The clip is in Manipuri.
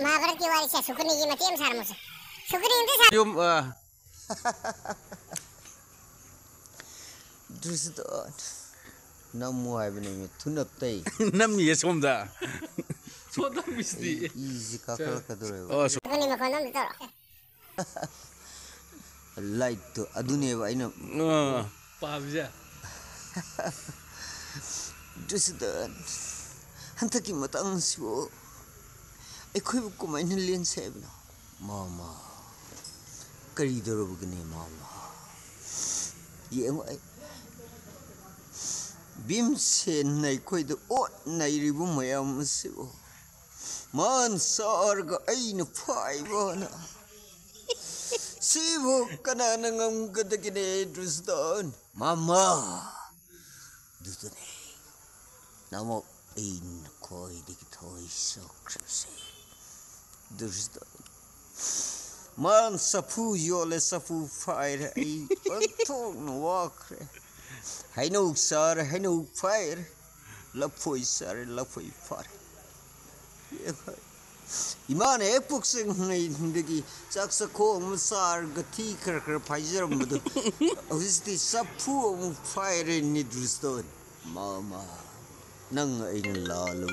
महाभारत की वारी से सुकनी की मतीम सार मुझे सुकनी इंते सार Yung Drusdon Nammo haibane thunaptei Nammi somda. Soda misti. easy kakal kadure Oh, सुकनी में कौन दो light to adune ba ina pabja. Drusdon hantaki matang sibo ekhoi bu kumain len sebna mama kari dorob gane mama yeng ai bim sen nai khoi do ot nai ribu mayam sibo man sarga aina phai bona sibo kana nangam gadagine Drusdon mama dudane namo in koi dikthoi sokrase Drusdon man sapu yole sapu fire ai panthong no wakre haino sar haino fire lapoi sar lapoi fire imane epuk sing ngai ndagi chaksa ko sar gathi kar kar phaijar madu oisti sapu fire ni Drusdon mama nang ai la lo